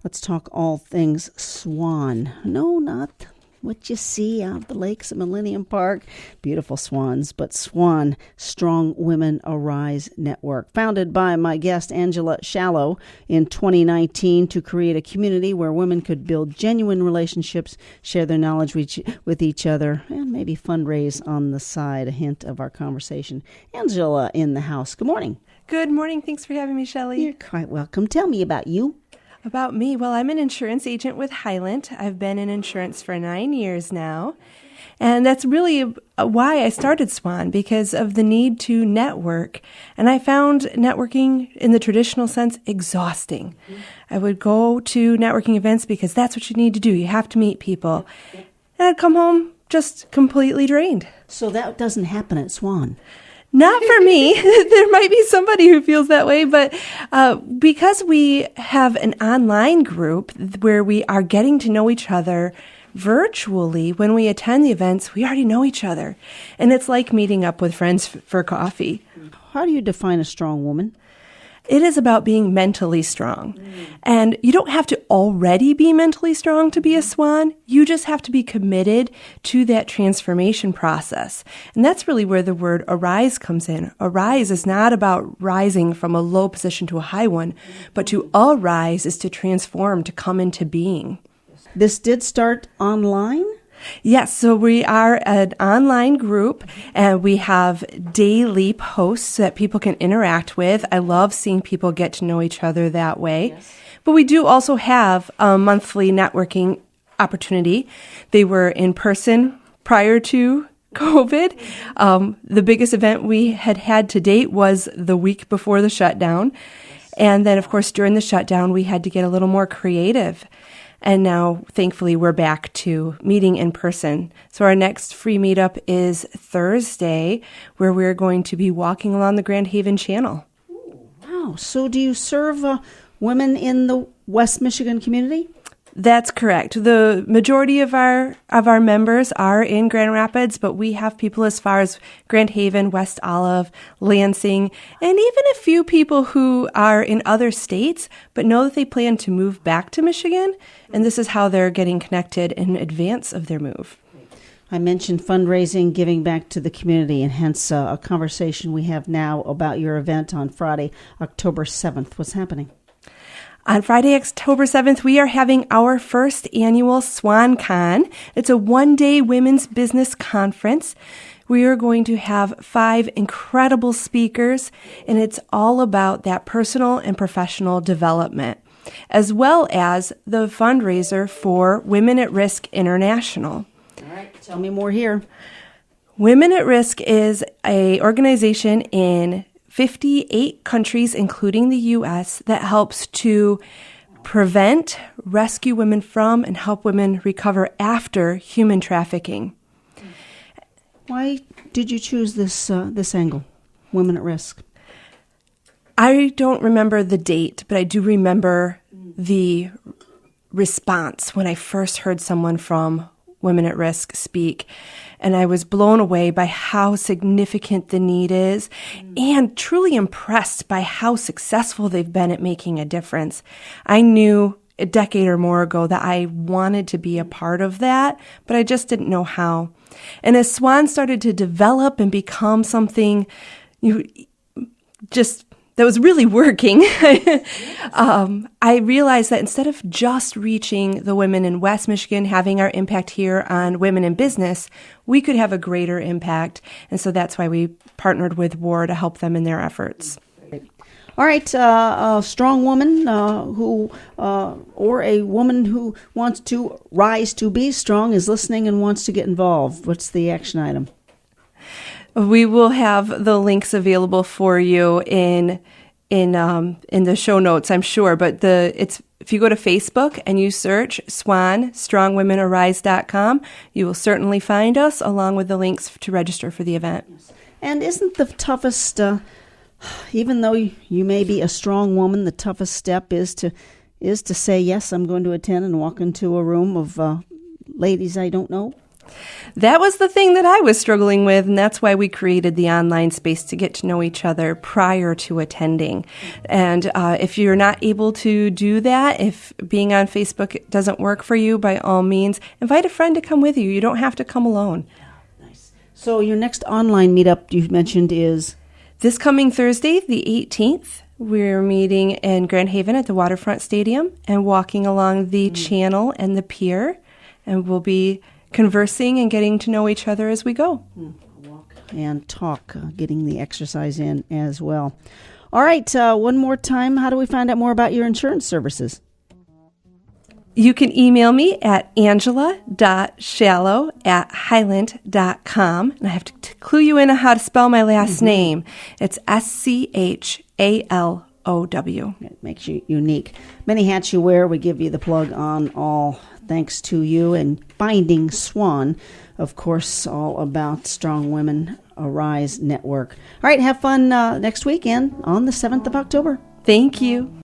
Let's talk all things SWAN. No, not what you see out the lakes at Millennium Park. Beautiful swans, but SWAN, Strong Women Arise Network. Founded by my guest, Angela Schalow, in 2019 to create a community where women could build genuine relationships, share their knowledge with each other, and maybe fundraise on the side. A hint of our conversation. Angela in the house. Good morning. Good morning. Thanks for having me, Shelley. You're quite welcome. Tell me about you. About me, well, I'm an insurance agent with Highland. I've been in insurance for 9 years now. And that's really why I started SWAN, because of the need to network. And I found networking in the traditional sense exhausting. I would go to networking events because that's what you need to do. You have to meet people. And I'd come home just completely drained. So that doesn't happen at SWAN. Not for me. There might be somebody who feels that way, but because we have an online group where we are getting to know each other virtually, when we attend the events, we already know each other. And it's like meeting up with friends for coffee. How do you define a strong woman? It is about being mentally strong. And you don't have to already be mentally strong to be a SWAN. You just have to be committed to that transformation process. And that's really where the word arise comes in. Arise is not about rising from a low position to a high one, but to arise is to transform, to come into being. This did start online? Yes, so we are an online group, and we have daily posts that people can interact with. I love seeing people get to know each other that way. Yes. But we do also have a monthly networking opportunity. They were in person prior to COVID. The biggest event we had to date was the week before the shutdown. And then, of course, during the shutdown, we had to get a little more creative. And now, thankfully, we're back to meeting in person. So our next free meetup is Thursday, where we're going to be walking along the Grand Haven Channel. Wow. So do you serve women in the West Michigan community? That's correct. The majority of our members are in Grand Rapids, but we have people as far as Grand Haven, West Olive, Lansing, and even a few people who are in other states, but know that they plan to move back to Michigan, and this is how they're getting connected in advance of their move. I mentioned fundraising, giving back to the community, and hence a conversation we have now about your event on Friday, October 7th. What's happening? On Friday, October 7th, we are having our first annual SwanCon. It's a one-day women's business conference. We are going to have 5 incredible speakers, and it's all about that personal and professional development, as well as the fundraiser for Women at Risk International. All right, tell me more here. Women at Risk is an organization in 58 countries, including the U.S., that helps to prevent, rescue women from, and help women recover after human trafficking. Why did you choose this angle, Women at Risk? I don't remember the date, but I do remember the response when I first heard someone from Women at Risk speak. And I was blown away by how significant the need is and truly impressed by how successful they've been at making a difference. I knew a decade or more ago that I wanted to be a part of that, but I just didn't know how. And as SWAN started to develop and become something that was really working, I realized that instead of just reaching the women in West Michigan, having our impact here on women in business, we could have a greater impact. And so that's why we partnered with WAR to help them in their efforts. All right, a strong woman or a woman who wants to rise to be strong is listening and wants to get involved. What's the action item? We will have the links available for you in the show notes, I'm sure. But if you go to Facebook and you search SWAN, strongwomenarise.com, you will certainly find us along with the links to register for the event. And isn't the toughest, even though you may be a strong woman, the toughest step is to say, yes, I'm going to attend and walk into a room of ladies I don't know? That was the thing that I was struggling with, and that's why we created the online space to get to know each other prior to attending. And if you're not able to do that, if being on Facebook doesn't work for you, by all means, invite a friend to come with you. You don't have to come alone. Nice. So your next online meetup you mentioned is? This coming Thursday, the 18th. We're meeting in Grand Haven at the Waterfront Stadium and walking along the channel and the pier, and we'll be conversing and getting to know each other as we go. Walk and talk, getting the exercise in as well. All right, one more time, how do we find out more about your insurance services? You can email me at angela.schalow@highland.com. And I have to clue you in on how to spell my last name. It's SCHALOW. It makes you unique. Many hats you wear. We give you the plug on all thanks to you. And Finding SWAN, of course, all about Strong Women Arise Network. All right, have fun next weekend on the 7th of October. Thank you.